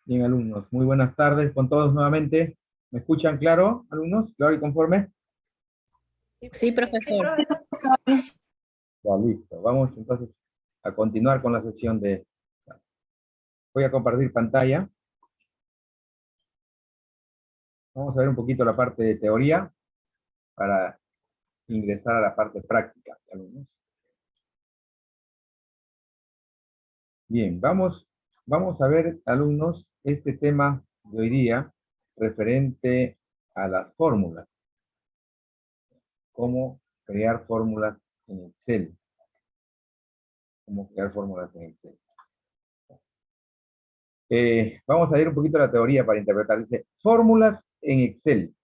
Bien, alumnos, muy buenas tardes con todos nuevamente. ¿Me escuchan claro, alumnos? ¿Claro y conforme? Sí, profesor. Ya, listo. Vamos entonces a continuar con la sesión de... Voy a compartir pantalla. Vamos a ver un poquito la parte de teoría para ingresar a la parte práctica, alumnos. Bien, vamos a ver, alumnos, este tema de hoy día referente a las fórmulas. Cómo crear fórmulas en Excel. Cómo crear fórmulas en Excel. Vamos a ver un poquito la teoría para interpretar. Dice, fórmulas en Excel.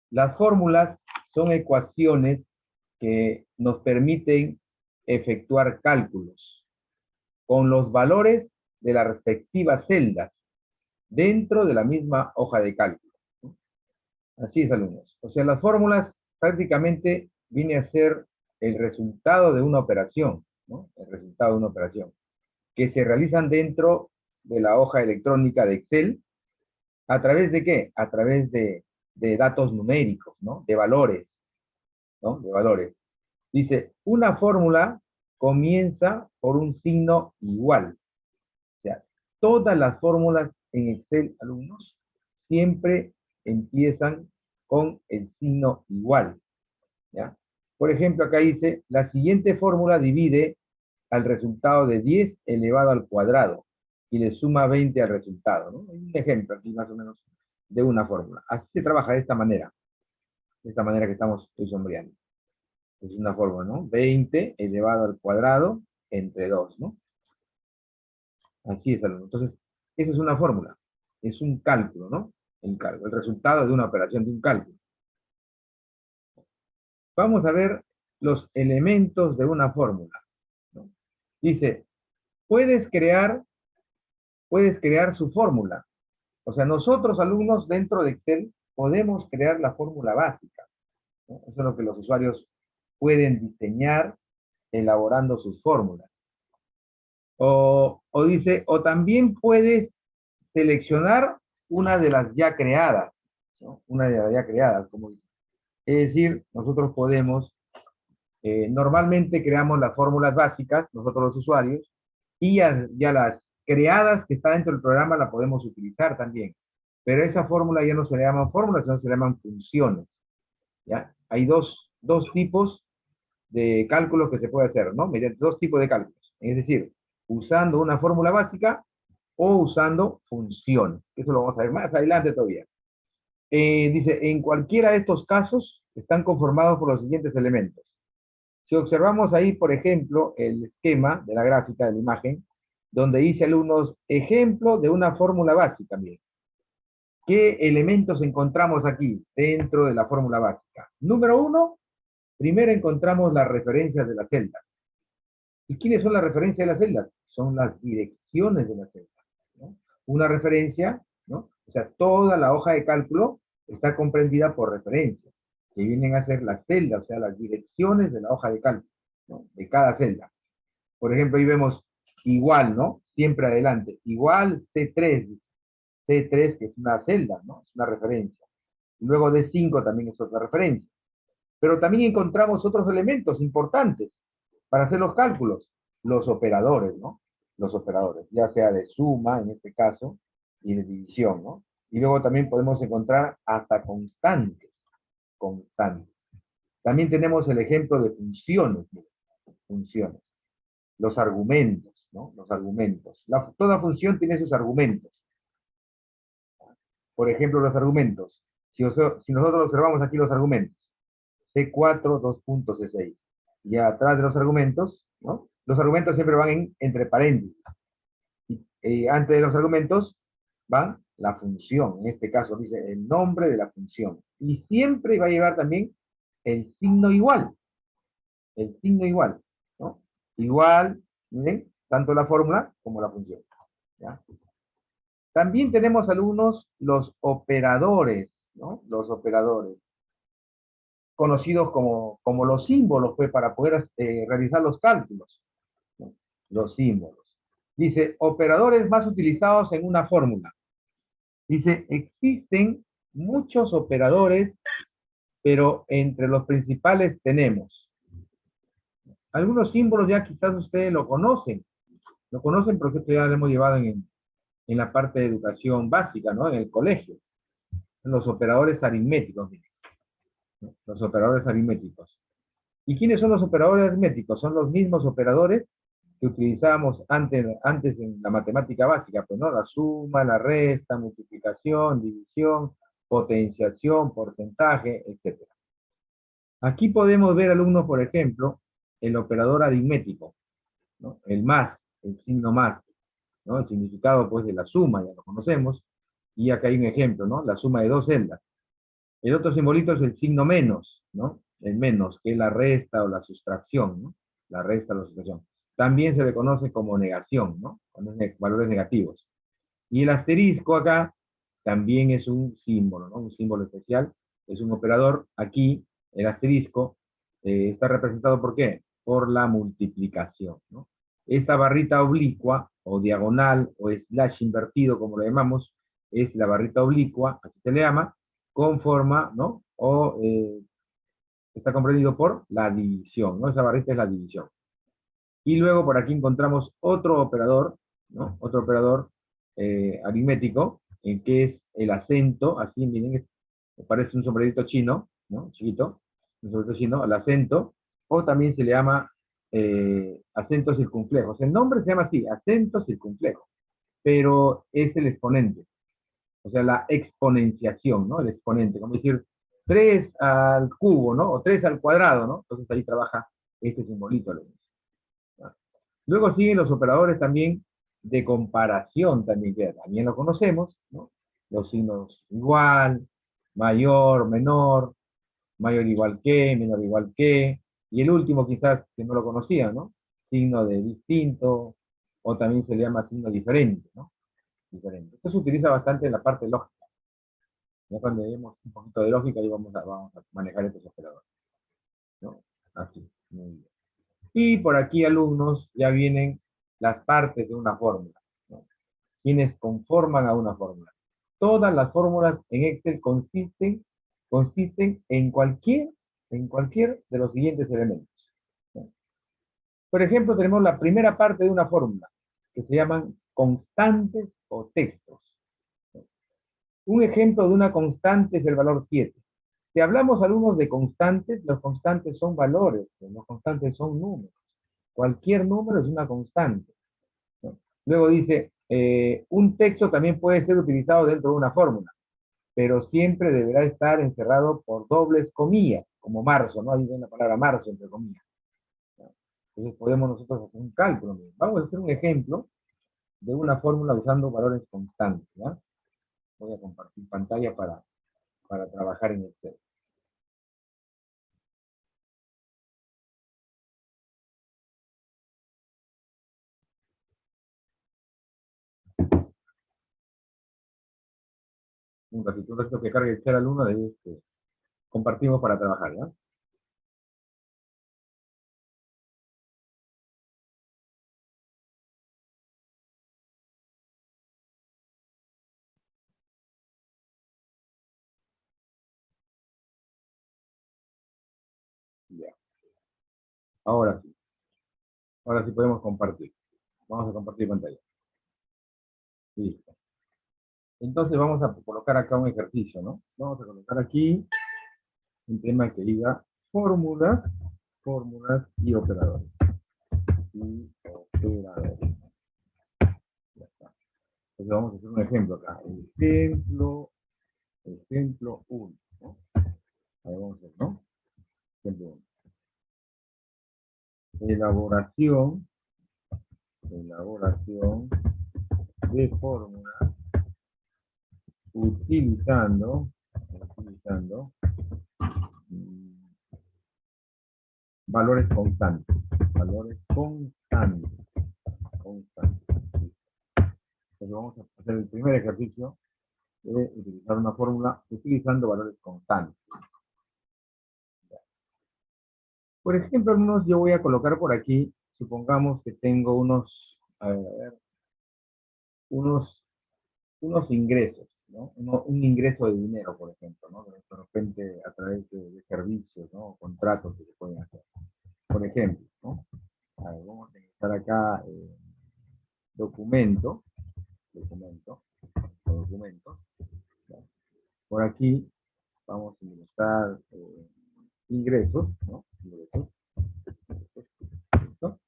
Las fórmulas son ecuaciones que nos permiten efectuar cálculos con los valores de las respectivas celdas dentro de la misma hoja de cálculo. Así es, alumnos. O sea, las fórmulas prácticamente viene a ser el resultado de una operación, ¿no? El resultado de una operación, que se realizan dentro de la hoja electrónica de Excel. ¿A través de qué? A través de datos numéricos, ¿no? De valores, ¿no? De valores. Dice, una fórmula comienza por un signo igual. O sea, todas las fórmulas en Excel, alumnos, siempre empiezan con el signo igual, ¿ya? Por ejemplo, acá dice, la siguiente fórmula divide al resultado de 10 elevado al cuadrado y le suma 20 al resultado, ¿no? Un ejemplo aquí más o menos de una fórmula. Así se trabaja de esta manera que estoy sombreando. Es una fórmula, ¿no? 20 elevado al cuadrado entre 2, ¿no? Así es, alumno. Entonces, esa es una fórmula. Es un cálculo, ¿no? Un cálculo, el resultado de una operación de un cálculo. Vamos a ver los elementos de una fórmula, ¿no? Dice, puedes crear su fórmula. O sea, nosotros, alumnos, dentro de Excel, podemos crear la fórmula básica, ¿no? Eso es lo que los usuarios pueden diseñar elaborando sus fórmulas. O dice, o también puedes seleccionar una de las ya creadas, ¿no? Una de las ya creadas, como dice. Es decir, nosotros podemos, normalmente creamos las fórmulas básicas, nosotros los usuarios, y ya las creadas que están dentro del programa la podemos utilizar también. Pero esa fórmula ya no se le llaman fórmulas, sino se le llaman funciones, ¿ya? Hay dos tipos de cálculos que se puede hacer, ¿no? Mediante dos tipos de cálculos. Es decir, usando una fórmula básica o usando funciones. Eso lo vamos a ver más adelante todavía. Dice, en cualquiera de estos casos están conformados por los siguientes elementos. Si observamos ahí, por ejemplo, el esquema de la gráfica de la imagen, donde dice alumnos, ejemplo de una fórmula básica, también. ¿Qué elementos encontramos aquí dentro de la fórmula básica? Número 1, primero encontramos las referencias de las celdas. ¿Y quiénes son las referencias de las celdas? Son las direcciones de las celdas, ¿no? Una referencia, ¿no? O sea, toda la hoja de cálculo está comprendida por referencias, que vienen a ser las celdas, o sea, las direcciones de la hoja de cálculo, ¿no? De cada celda. Por ejemplo, ahí vemos igual, ¿no? Siempre adelante. Igual C3, C3 que es una celda, ¿no? Es una referencia. Y luego D5 también es otra referencia. Pero también encontramos otros elementos importantes para hacer los cálculos. Los operadores, ¿no? Los operadores, ya sea de suma, en este caso, y de división, ¿no? Y luego también podemos encontrar hasta constantes. Constantes. También tenemos el ejemplo de funciones. Funciones. Los argumentos, ¿no? Los argumentos. Toda función tiene sus argumentos. Por ejemplo, los argumentos. Si nosotros observamos aquí los argumentos, C4, 2 puntos, C6. Y atrás de los argumentos, ¿no? Los argumentos siempre van entre paréntesis. Y antes de los argumentos van la función. En este caso dice el nombre de la función. Y siempre va a llevar también el signo igual. El signo igual, ¿no? Igual, miren, tanto la fórmula como la función, ¿ya? También tenemos algunos los operadores, ¿no? Los operadores, conocidos como los símbolos, pues, para poder realizar los cálculos, ¿no? Los símbolos. Dice, operadores más utilizados en una fórmula. Dice, existen muchos operadores, pero entre los principales tenemos. Algunos símbolos ya quizás ustedes lo conocen. Lo conocen porque esto ya lo hemos llevado en la parte de educación básica, ¿no? En el colegio. Los operadores aritméticos. ¿No? Los operadores aritméticos. ¿Y quiénes son los operadores aritméticos? Son los mismos operadores que utilizábamos antes en la matemática básica, pues, ¿no? La suma, la resta, multiplicación, división, potenciación, porcentaje, etc. Aquí podemos ver, alumnos, por ejemplo, el operador aritmético, ¿no? El más, el signo más, ¿no? El significado, pues, de la suma, ya lo conocemos, y acá hay un ejemplo, ¿no? La suma de dos celdas. El otro simbolito es el signo menos, ¿no? El menos, que es la resta o la sustracción, ¿no? La resta o la sustracción. También se le conoce como negación, ¿no? Cuando es valores negativos. Y el asterisco acá también es un símbolo, ¿no? Un símbolo especial. Es un operador. Aquí, el asterisco, está representado ¿por qué? Por la multiplicación, ¿no? Esta barrita oblicua, o diagonal, o slash invertido, como lo llamamos, es la barrita oblicua, así se le llama, con forma, ¿no? O está comprendido por la división, ¿no? Esa barrita es la división. Y luego por aquí encontramos otro operador, ¿no? Otro operador aritmético, en que es el acento, así, miren, parece un sombrerito chino, ¿no? Chiquito, un sombrerito chino, el acento, o también se le llama acento circunflejo. El nombre se llama así, acento circunflejo, pero es el exponente, o sea, la exponenciación, ¿no? El exponente, como decir 3 al cubo, ¿no? O 3 al cuadrado, ¿no? Entonces ahí trabaja este simbolito. ¿No? Luego siguen los operadores también de comparación, también, que también lo conocemos, ¿no? Los signos igual, mayor, menor, mayor igual que, menor igual que, y el último quizás que no lo conocían, ¿no? Signo de distinto, o también se le llama signo diferente, ¿no? Diferente. Esto se utiliza bastante en la parte lógica. Ya cuando vemos un poquito de lógica, ahí vamos a manejar estos operadores, ¿no? Así, muy bien. Y por aquí, alumnos, ya vienen las partes de una fórmula, ¿no? Quienes conforman a una fórmula. Todas las fórmulas en Excel consisten en cualquier de los siguientes elementos, ¿no? Por ejemplo, tenemos la primera parte de una fórmula, que se llaman constantes o textos. Un ejemplo de una constante es el valor 7. Si hablamos, alumnos, de constantes, los constantes son valores, los constantes son números. Cualquier número es una constante, ¿no? Luego dice, un texto también puede ser utilizado dentro de una fórmula, pero siempre deberá estar encerrado por dobles comillas, como marzo, ¿no? Ahí viene la palabra marzo entre comillas, ¿no? Entonces podemos nosotros hacer un cálculo. Vamos a hacer un ejemplo de una fórmula usando valores constantes, ¿ya? Voy a compartir pantalla para trabajar en Excel. Un ratito que cargue Excel al uno, de compartimos para trabajar, ¿ya? Ya. Ahora sí. Ahora sí podemos compartir. Vamos a compartir pantalla. Listo. Entonces vamos a colocar acá un ejercicio, ¿no? Vamos a colocar aquí un tema que diga fórmulas, fórmulas y operadores. Y operadores. Ya está. Entonces vamos a hacer un ejemplo acá. Ejemplo 1, ¿no? Ahí vamos a ver, ¿no? Ejemplo 1. Elaboración de fórmulas utilizando valores constantes. Valores constantes. Entonces vamos a hacer el primer ejercicio de utilizar una fórmula utilizando valores constantes. Por ejemplo, yo voy a colocar por aquí, supongamos que tengo unos, a ver, unos ingresos, ¿no? Un ingreso de dinero, por ejemplo, ¿no? De repente a través de servicios, ¿no? Contratos que se pueden hacer. Por ejemplo, ¿no? A ver, vamos a ingresar acá documento, o documentos. ¿Ya? Por aquí vamos a ingresar ingresos, ¿no? Ingresos. ¿Listo?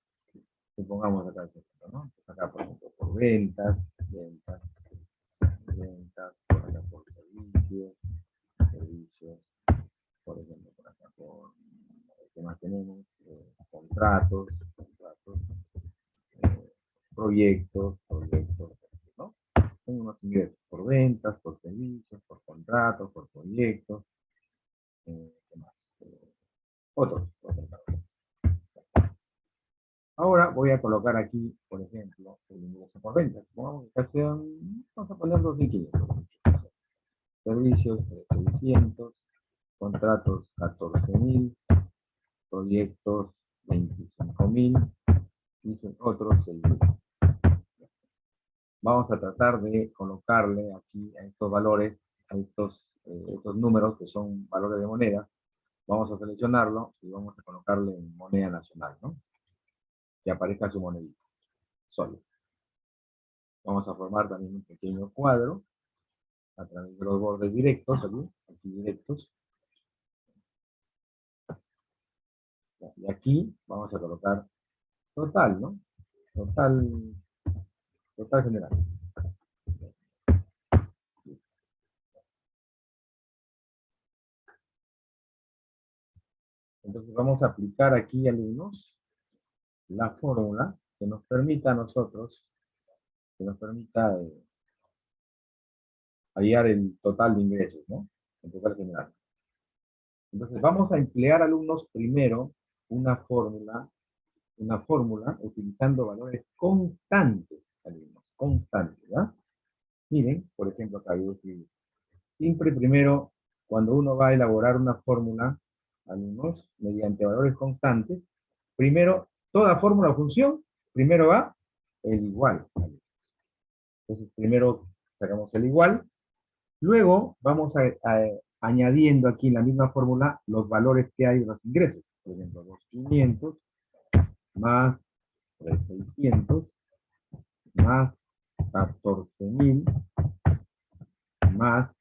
Y pongamos acá, ¿no? Entonces acá, por ejemplo, por ventas, por acá por servicios, por ejemplo, por acá por, ¿qué más tenemos? Contratos, proyectos, ¿no? Son unos ingresos por ventas, por servicios, por contratos, por proyectos, ¿qué más? Otros. Ahora voy a colocar aquí, por ejemplo, el ingreso por ventas. Vamos a poner 2.500. Servicios 600, contratos 14.000, proyectos 25.000 y otros 6.000. Vamos a tratar de colocarle aquí a estos valores, a estos números que son valores de moneda. Vamos a seleccionarlo y vamos a colocarle en moneda nacional, ¿no? Que aparezca su monedita, solo. Vamos a formar también un pequeño cuadro a través de los bordes directos, aquí directos. Y aquí vamos a colocar total, ¿no? Total general. Entonces vamos a aplicar aquí, alumnos, la fórmula que nos permita a nosotros, hallar el total de ingresos, ¿no? El total general. Entonces vamos a emplear, alumnos, primero una fórmula utilizando valores constantes, alumnos, constantes, ¿ya? Miren, por ejemplo, acá yo escribí. Siempre primero, cuando uno va a elaborar una fórmula, alumnos, mediante valores constantes, primero, toda fórmula o función, primero va el igual. Entonces, primero sacamos el igual, luego vamos a añadiendo aquí en la misma fórmula los valores que hay de los ingresos. Por ejemplo, 2.500 más 3.600 más 14.000 más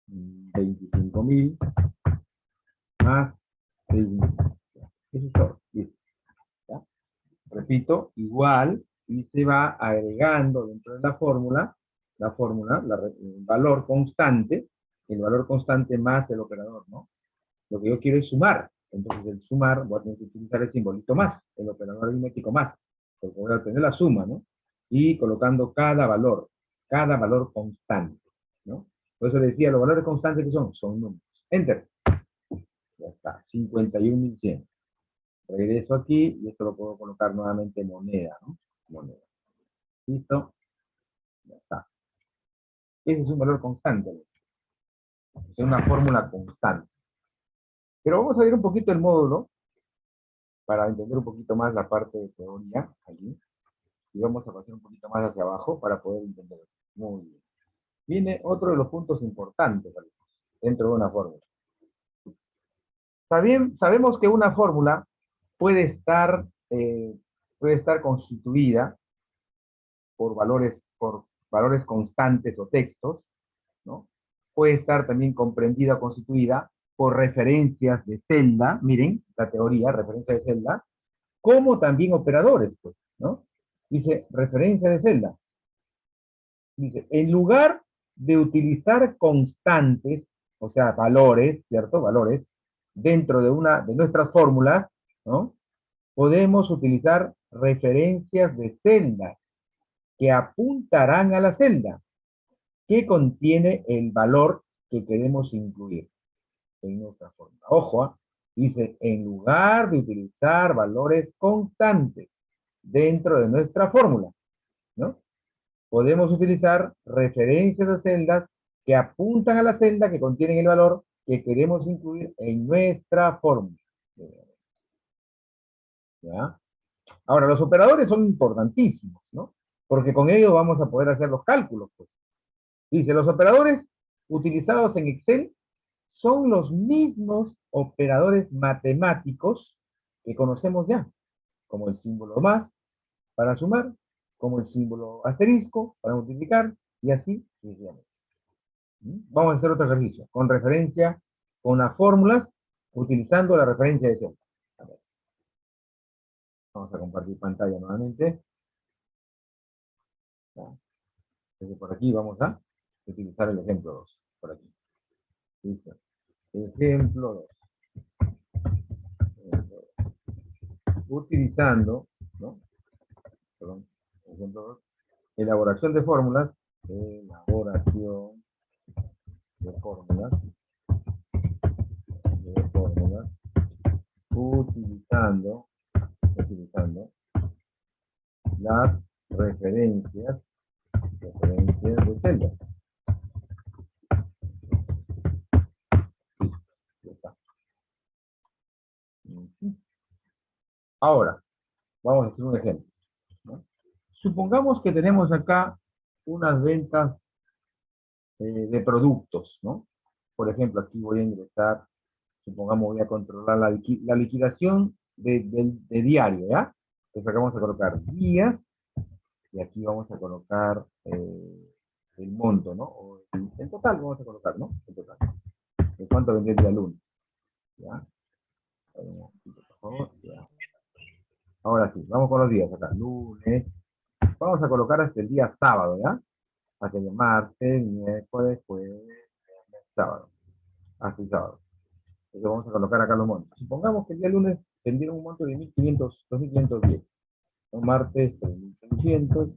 25.000 más 6.000. Eso es todo. Listo. ¿Ya? Repito, igual, y se va agregando dentro de la fórmula, el valor constante más el operador, ¿no? Lo que yo quiero es sumar. Entonces el sumar, voy a tener que utilizar el simbolito más, el operador aritmético más, porque voy a obtener la suma, ¿no? Y colocando cada valor constante, ¿no? Por eso decía, los valores constantes que son números. Enter. Ya está, 51.100. Regreso aquí y esto lo puedo colocar nuevamente en moneda, ¿no? Moneda. ¿Listo? Ya está. Ese es un valor constante. Es una fórmula constante. Pero vamos a ir un poquito el módulo para entender un poquito más la parte de teoría allí. Y vamos a pasar un poquito más hacia abajo para poder entender. Muy bien. Viene otro de los puntos importantes dentro de una fórmula. Sabemos que una fórmula puede estar constituida por valores constantes o textos, ¿no? Puede estar también comprendida o constituida por referencias de celda, miren, la teoría, referencia de celda, como también operadores, pues, ¿no? Dice, referencia de celda. Dice, en lugar de utilizar constantes, o sea, valores, ¿cierto? Valores, dentro de nuestras fórmulas, ¿no? Podemos utilizar referencias de celda que apuntarán a la celda que contiene el valor que queremos incluir en nuestra fórmula. Ojo, dice, en lugar de utilizar valores constantes dentro de nuestra fórmula, ¿no? Podemos utilizar referencias de celdas que apuntan a la celda que contienen el valor que queremos incluir en nuestra fórmula. ¿Ya? Ahora, los operadores son importantísimos, ¿no? porque con ello vamos a poder hacer los cálculos, pues. Dice, los operadores utilizados en Excel son los mismos operadores matemáticos que conocemos ya, como el símbolo más para sumar, como el símbolo asterisco para multiplicar, y así sucesivamente. Vamos a hacer otro ejercicio, con referencia, con las fórmulas, utilizando la referencia de celda. A ver. Vamos a compartir pantalla nuevamente. Desde por aquí vamos a utilizar el ejemplo 2. Por aquí. Listo. Ejemplo 2. Utilizando, ¿no? Perdón, ejemplo 2. Elaboración de fórmulas. Elaboración de fórmulas. Utilizando las referencias de celda. Ahora, vamos a hacer un ejemplo, ¿no? Supongamos que tenemos acá unas ventas de productos, ¿no? Por ejemplo, aquí voy a ingresar, supongamos voy a controlar la liquidación de diario, ¿ya? Entonces acá vamos a colocar días, y aquí vamos a colocar el monto, ¿no? O el total vamos a colocar, ¿no? El total. ¿De cuánto vendí el día lunes? ¿Ya? Por favor, ya. Ahora sí, vamos con los días acá. Lunes. Vamos a colocar hasta el día sábado, ¿ya? Hasta el martes, miércoles, jueves, viernes, sábado. Hasta el sábado. Entonces vamos a colocar acá los montos. Supongamos que el día lunes vendieron un monto de 2.510. El martes, 3.600,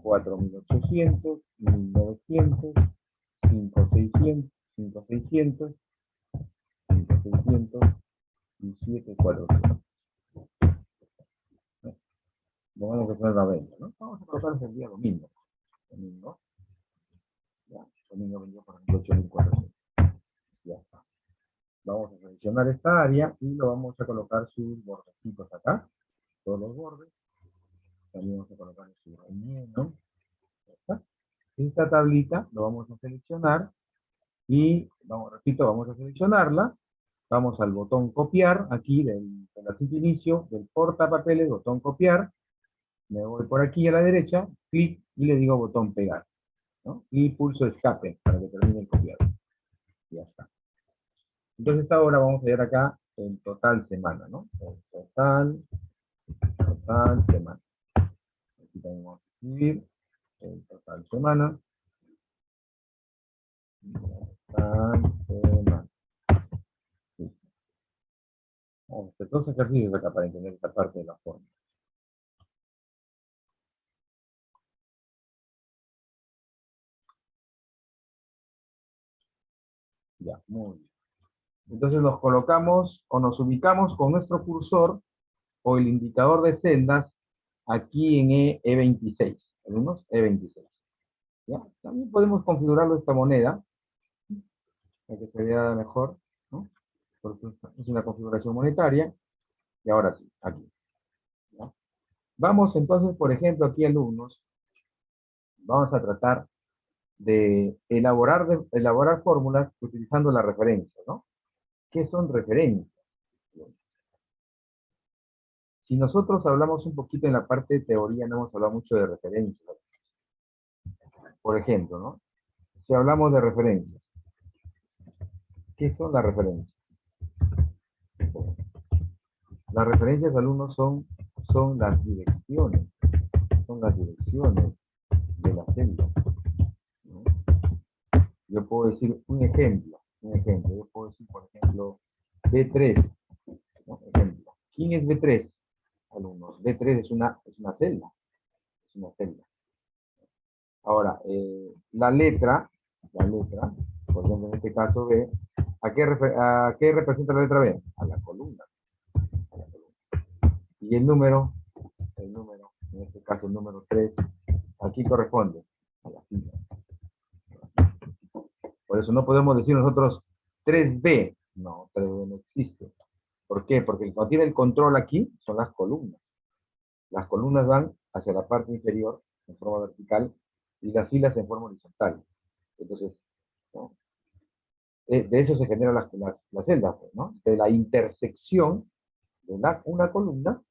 4.800, 1.900, 5.600, 5.600, 5.600 y 7.400. Vamos a poner la venta, ¿no? Vamos a colocar el día domingo. Domingo. Ya, domingo vendió por ejemplo 8.400. Ya está. Vamos a seleccionar esta área y lo vamos a colocar sus bordecitos acá. Todos los bordes. También vamos a colocar su relleno. Ya está. Esta tablita lo vamos a seleccionar y, repito, vamos a seleccionarla. Vamos al botón copiar, aquí del inicio, del portapapeles, botón copiar. Me voy por aquí a la derecha, clic y le digo botón pegar, ¿no? Y pulso escape para que termine el copiado. Ya está. Entonces ahora vamos a ver acá el total semana, ¿no? El total semana. Aquí también vamos a escribir el total semana. Total semana. Listo. Vamos a hacer dos ejercicios acá para entender esta parte de la forma. Ya, muy bien. Entonces nos colocamos o nos ubicamos con nuestro cursor o el indicador de celdas aquí en E26. ¿Algunos? E26. ¿Ya? También podemos configurarlo de esta moneda para que se vea mejor, ¿no? Porque es una configuración monetaria. Y ahora sí, aquí. ¿Ya? Vamos entonces, por ejemplo, aquí alumnos, vamos a tratar de elaborar fórmulas utilizando la referencia, ¿no? ¿Qué son referencias? Si nosotros hablamos un poquito en la parte de teoría, no hemos hablado mucho de referencias. Por ejemplo, ¿no? Si hablamos de referencias, ¿qué son las referencias? Las referencias, alumnos, son las direcciones de la celda, ¿no? Yo puedo decir un ejemplo, yo puedo decir, por ejemplo, B3, ¿no? Ejemplo. ¿Quién es B3? Alumnos, B3 es una celda, Ahora, la letra, por ejemplo, en este caso B, ¿a qué representa la letra B? A la columna. Y el número, en este caso el número 3, aquí corresponde a la fila. Por eso no podemos decir nosotros 3B. No, 3B no existe. ¿Por qué? Porque cuando tiene el control aquí, son las columnas. Las columnas van hacia la parte inferior en forma vertical y las filas en forma horizontal. Entonces, ¿no? De eso se generan las celdas, pues, ¿no? De la intersección de una columna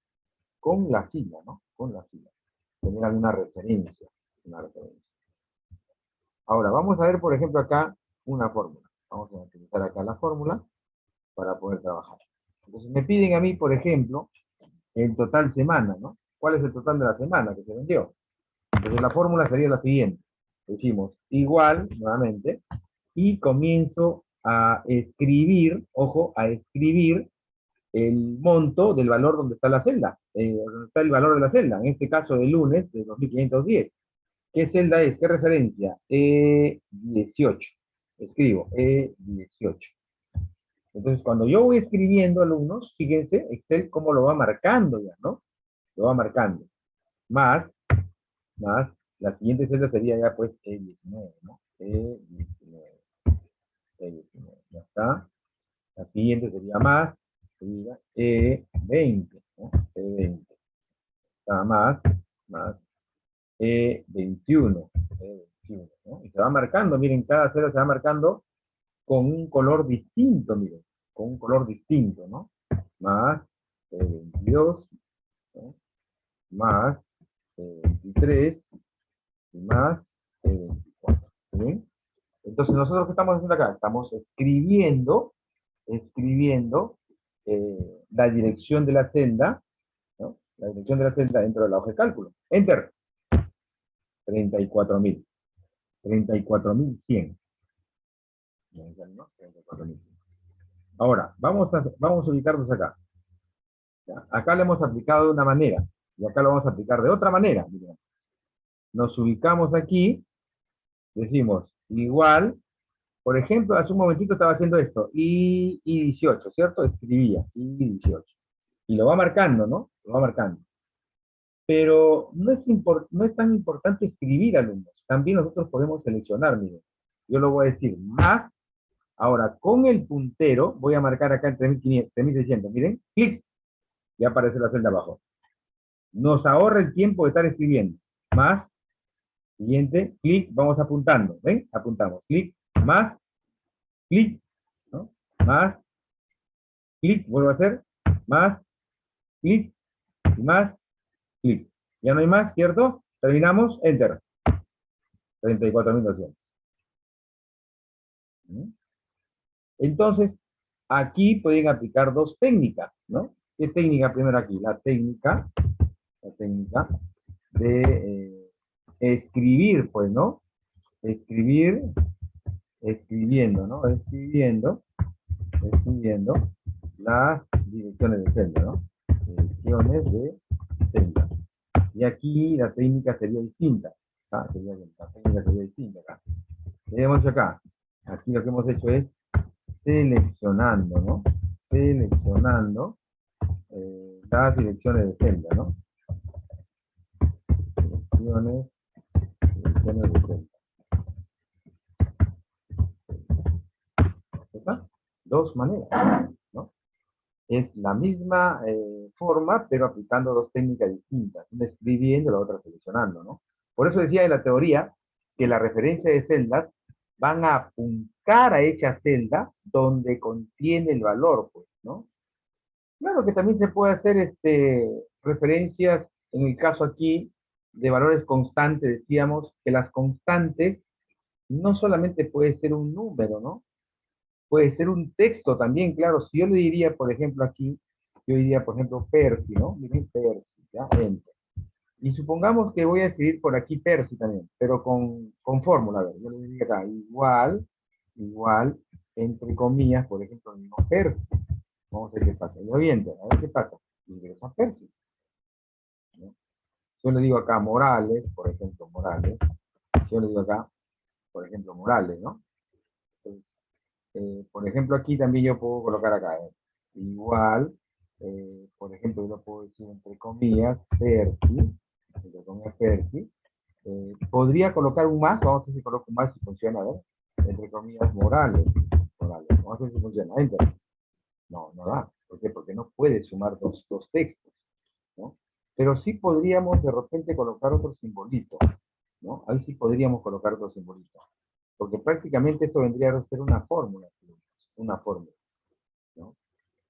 con la fila, ¿no? Con la fila. Generan una referencia, una referencia. Ahora, vamos a ver, por ejemplo, acá una fórmula. Vamos a utilizar acá la fórmula para poder trabajar. Entonces, me piden a mí, por ejemplo, el total semana, ¿no? ¿Cuál es el total de la semana que se vendió? Entonces, la fórmula sería la siguiente. Decimos igual, nuevamente, y comienzo a escribir, ojo, a escribir el monto del valor donde está la celda, donde está el valor de la celda, en este caso de lunes de 2510. ¿Qué celda es? ¿Qué referencia? E18. Escribo E18. Entonces, cuando yo voy escribiendo, alumnos, fíjense, Excel cómo lo va marcando ya, ¿no? Lo va marcando. Más, la siguiente celda sería ya, pues, E19, ¿no? E19. E19, ya está. La siguiente sería más, sería E20, ¿no? E20. Está más, E21, E21, ¿no? Y se va marcando, miren, cada celda se va marcando con un color distinto, miren, con un color distinto, ¿no? Más E22, ¿no? Más E23 y más E24, ¿sí? Entonces, nosotros, ¿qué estamos haciendo acá? Estamos escribiendo la dirección de la celda, ¿no? La dirección de la celda dentro de la hoja de cálculo. Enter. 34.000. 34.100. ¿No? 34.100. Ahora, vamos a ubicarnos acá. ¿Ya? Acá le hemos aplicado de una manera, y acá lo vamos a aplicar de otra manera. Miren. Nos ubicamos aquí, decimos igual, por ejemplo, hace un momentito estaba haciendo esto, y 18, ¿cierto? Escribía, y 18. Y lo va marcando, ¿no? Lo va marcando. Pero no es tan importante escribir, alumnos. También nosotros podemos seleccionar, miren. Yo lo voy a decir más. Ahora, con el puntero, voy a marcar acá en 3.500, 3.600. Miren, clic. Ya aparece la celda abajo. Nos ahorra el tiempo de estar escribiendo. Más. Siguiente, clic. Vamos apuntando. ¿Ven? Apuntamos. Clic. Más. Clic. ¿No? Más. Clic. Vuelvo a hacer. Más. Clic. Y más. Clic. Ya no hay más, ¿cierto? Terminamos. Enter. 34.200. Entonces, aquí pueden aplicar dos técnicas, ¿no? ¿Qué técnica primero aquí? La técnica de escribir, pues, ¿no? Escribiendo, ¿no? Escribiendo las direcciones de celda, ¿no? Direcciones de celda. Y aquí la técnica sería distinta. La técnica sería distinta acá. Tenemos acá. Aquí lo que hemos hecho es seleccionando, ¿no? Seleccionando las direcciones de celda, ¿no? Direcciones de celda. ¿Está? Dos maneras, ¿no? Es la misma forma, pero aplicando dos técnicas distintas. Una escribiendo y la otra seleccionando, ¿no? Por eso decía en la teoría que la referencia de celdas van a apuntar a esa celda donde contiene el valor, pues, ¿no? Claro que también se puede hacer referencias, en el caso aquí, de valores constantes. Decíamos que las constantes no solamente puede ser un número, ¿no? Puede ser un texto también, claro. Si yo le diría, por ejemplo, aquí, yo diría, por ejemplo, Percy, ¿no? Miren, Percy, ¿ya? Enter. Y supongamos que voy a escribir por aquí Percy también, pero con fórmula, a ver, yo le diría acá, igual, entre comillas, por ejemplo, el mismo Percy. Vamos a ver qué pasa. Yo enter, a ver qué pasa. Ingresa Percy, ¿no? Yo le digo acá Morales, por ejemplo, Morales. Yo le digo acá, por ejemplo, Morales, ¿no? Entonces, por ejemplo, aquí también yo puedo colocar acá, igual, por ejemplo, yo lo puedo decir entre comillas, Percy, entre comillas, Percy. Podría colocar un más, vamos a ver si coloco un más si funciona, a ver, entre comillas, Morales, vamos a ver si funciona, enter. No, no da. ¿Por qué? Porque no puede sumar dos textos, ¿no? Pero sí podríamos de repente colocar otro simbolito, ¿no? Ahí sí podríamos colocar otro simbolito. Porque prácticamente esto vendría a ser una fórmula, una fórmula, ¿no?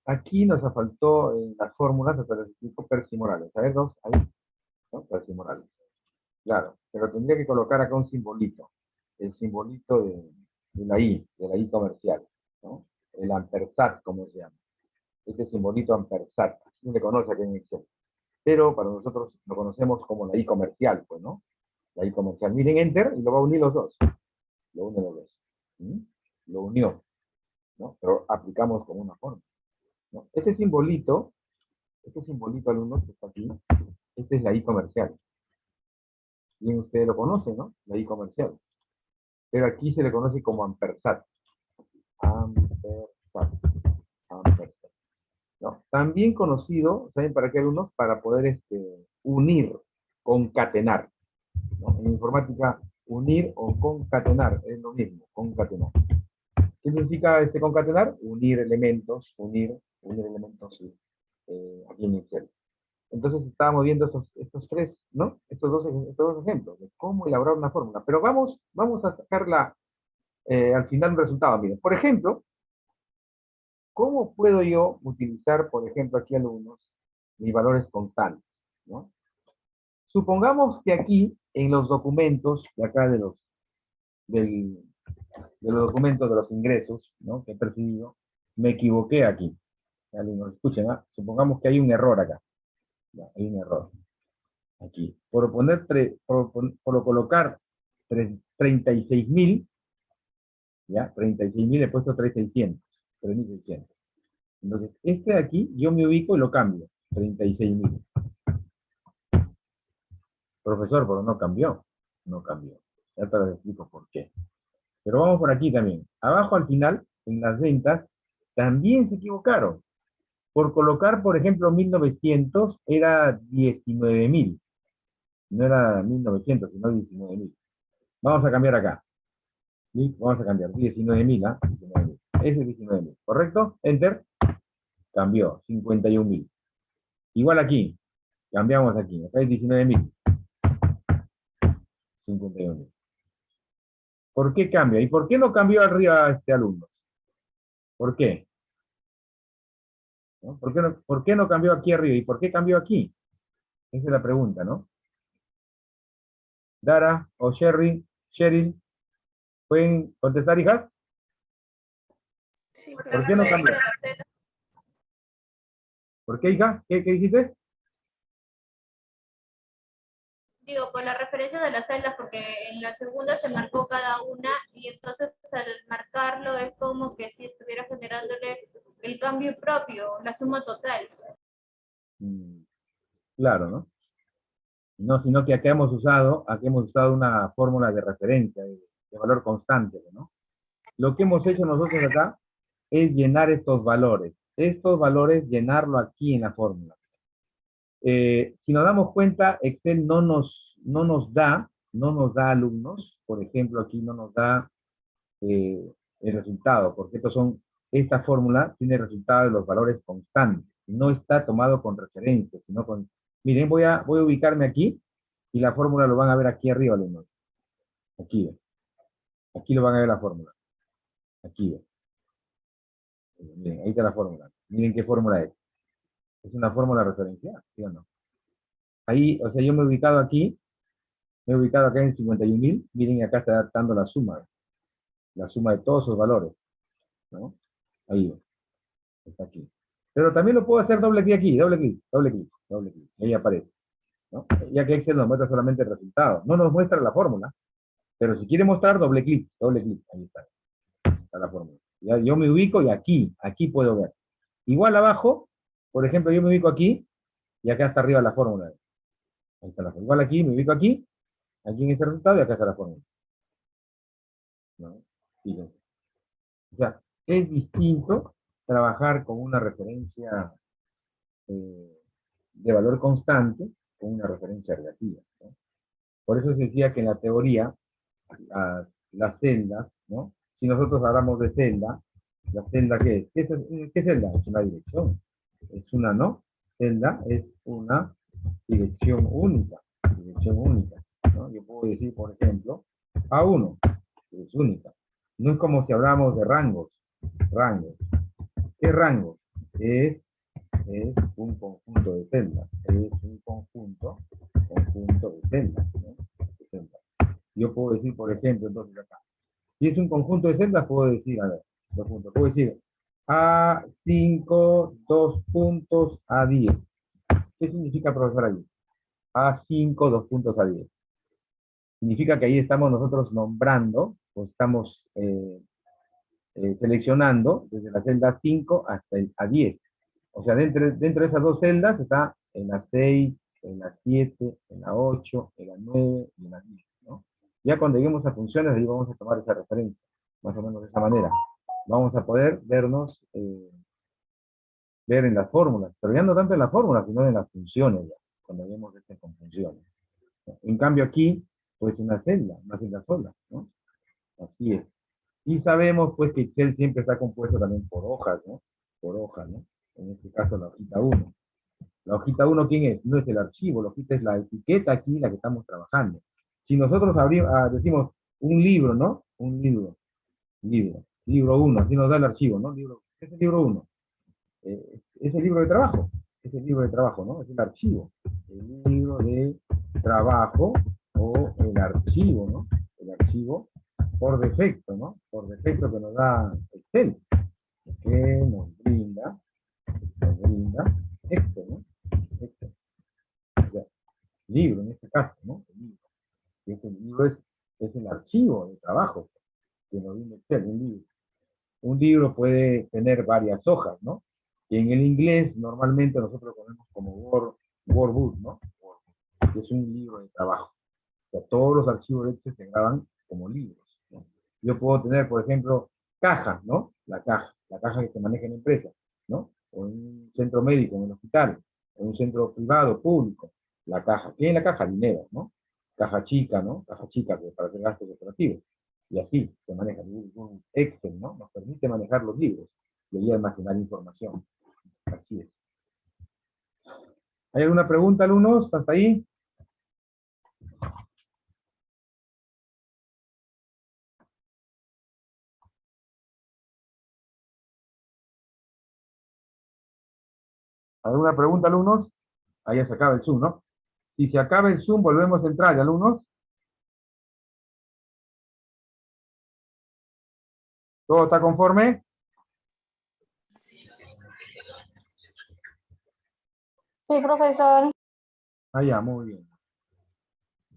Aquí nos faltó en las fórmulas, hasta les explico Percy Morales. A ver, dos, ahí, ¿no? Percy Morales. Claro, pero tendría que colocar acá un simbolito. El simbolito de la I comercial, ¿no? El ampersat, como se llama. Este simbolito ampersat, no se conoce aquí en Excel. Pero para nosotros lo conocemos como la I comercial, pues, ¿no? La I comercial. Miren, Enter, y lo va a unir los dos. Lo une los dos. ¿Mm? Lo unió, ¿no? Pero aplicamos como una forma, ¿no? Este simbolito, alumnos, que está aquí, este es la I comercial. Bien, ustedes lo conocen, ¿no? La I comercial. Pero aquí se le conoce como ampersat. Ampersat. Ampersat. ¿No? También conocido, ¿saben para qué, alumnos? Para poder unir, concatenar, ¿no? En informática, unir o concatenar es lo mismo, concatenar. ¿Qué significa concatenar? Unir elementos, unir elementos aquí en Excel. Entonces estábamos viendo estos tres, ¿no? Estos dos ejemplos de cómo elaborar una fórmula. Pero vamos a sacarla al final un resultado. Miren, por ejemplo, ¿cómo puedo yo utilizar, por ejemplo, aquí, alumnos, mis valores constantes, ¿no? Supongamos que aquí, en los documentos, de acá de los documentos de los ingresos, ¿no? Que he percibido, me equivoqué aquí. Alumnos, escuchen, ¿ah? Supongamos que hay un error acá. Ya, hay un error. Aquí. Por colocar 36.000, ¿ya? 36.000 he puesto 3.600. 3.600. Entonces, este de aquí, yo me ubico y lo cambio. 36.000. Profesor, pero no cambió. No cambió. Ya te lo explico por qué. Pero vamos por aquí también. Abajo al final, en las ventas, también se equivocaron. Por colocar, por ejemplo, 1.900 era 19.000. No era 1.900, sino 19.000. Vamos a cambiar acá. ¿Sí? Vamos a cambiar. 19.000, ¿ah? 19.000. Ese es 19.000. ¿Correcto? Enter. Cambió. 51.000. Igual aquí. Cambiamos aquí. Acá es 19.000. 51.000. ¿Por qué cambia? ¿Y por qué no cambió arriba este alumno? ¿Por qué? ¿No? ¿Por qué no cambió aquí arriba? ¿Y por qué cambió aquí? Esa es la pregunta, ¿no? Dara o Cheryl, ¿pueden contestar, hijas? Sí, ¿Por qué no cambió? ¿Por qué, hija? ¿Qué dijiste? Digo, por la referencia de las celdas, porque en la segunda se marcó cada una y entonces al marcarlo es como que si estuviera generándole el cambio propio, la suma total. Claro, ¿no? No, sino que aquí hemos usado una fórmula de referencia, de valor constante, ¿no? Lo que hemos hecho nosotros acá es llenar estos valores. Estos valores, llenarlo aquí en la fórmula. Si nos damos cuenta, Excel no nos da alumnos, por ejemplo, aquí no nos da el resultado, porque esta fórmula tiene resultado de los valores constantes, no está tomado con referencia, sino con, miren, voy a ubicarme aquí, y la fórmula lo van a ver aquí arriba, alumnos. Aquí, aquí lo van a ver la fórmula. Aquí, miren, ahí está la fórmula. Miren qué fórmula es. Es una fórmula referencial, ¿sí o no? Ahí, o sea, yo me he ubicado aquí, me he ubicado acá en 51.000, miren, acá está dando la suma de todos sus valores, ¿no? Ahí, está aquí. Pero también lo puedo hacer doble clic aquí, doble clic, doble clic, doble clic, ahí aparece, ¿no? Ya que Excel nos muestra solamente el resultado, no nos muestra la fórmula, pero si quiere mostrar, doble clic, ahí está la fórmula. Ya, yo me ubico y aquí puedo ver. Igual abajo, por ejemplo, yo me ubico aquí, y acá está arriba la fórmula. Ahí está la fórmula. Igual aquí, me ubico aquí en este resultado, y acá está la fórmula. ¿No? Fíjense. O sea, es distinto trabajar con una referencia de valor constante con una referencia relativa, ¿no? Por eso se decía que en la teoría, las celdas, ¿no? Si nosotros hablamos de celda, ¿la celda qué es? ¿Qué celda? Es una dirección. Es una, ¿no? Celda es una dirección única, ¿no? Yo puedo decir, por ejemplo, A1, que es única. No es como si hablamos de rangos. ¿Qué rango? Es un conjunto de celdas. Es un conjunto de celdas, ¿no? De celdas. Yo puedo decir, por ejemplo, entonces acá. Si es un conjunto de celdas, puedo decir, a ver, dos puntos. Puedo decir A5, 2 puntos, A10. ¿Qué significa, profesor, ahí? A5, 2 puntos, A10. Significa que ahí estamos nosotros nombrando, o estamos seleccionando desde la celda 5 hasta el A10. O sea, dentro de esas dos celdas está en la 6, en la 7, en la 8, en la 9 y en la 10, ¿no? Ya cuando lleguemos a funciones, ahí vamos a tomar esa referencia, más o menos de esa manera. Vamos a poder vernos, ver en las fórmulas, pero ya no tanto en las fórmulas, sino en las funciones, ya, cuando vemos esto con funciones. En cambio aquí, pues una celda sola, ¿no? Así es. Y sabemos, pues, que Excel siempre está compuesto también por hojas, ¿no? Por hojas, ¿no? En este caso, la hojita 1. La hojita 1, ¿quién es? No es el archivo, la hojita es la etiqueta aquí, la que estamos trabajando. Si nosotros decimos un libro, ¿no? Un libro, libro 1, así nos da el archivo, ¿no? Libro, ¿qué es el libro 1? Es el libro de trabajo, ¿no? Es el archivo. El libro de trabajo o el archivo, ¿no? El archivo por defecto, ¿no? Por defecto que nos da Excel, que nos brinda esto, ¿no? Esto. O sea, libro en este caso, ¿no? El libro. Este libro es el archivo de trabajo que nos brinda Excel, un libro. Un libro puede tener varias hojas, ¿no? Y en el inglés normalmente nosotros lo ponemos como Wordbook, ¿no? Que es un libro de trabajo. O sea, todos los archivos de Excel se graban como libros, ¿no? Yo puedo tener, por ejemplo, caja, ¿no? La caja que se maneja en la empresa, ¿no? O en un centro médico, en el hospital, en un centro privado, público, la caja. ¿Qué es la caja? Dinero, ¿no? Caja chica, ¿no? Caja chica pues, para hacer gastos operativos. Y así se maneja un Excel, ¿no? Nos permite manejar los libros y ahí almacenar información. Así es. ¿Hay alguna pregunta, alumnos? ¿Hasta ahí? ¿Alguna pregunta, alumnos? Ahí ya se acaba el Zoom, ¿no? Si se acaba el Zoom, volvemos a entrar, alumnos. ¿Todo está conforme? Sí, profesor. Ah, ya, muy bien.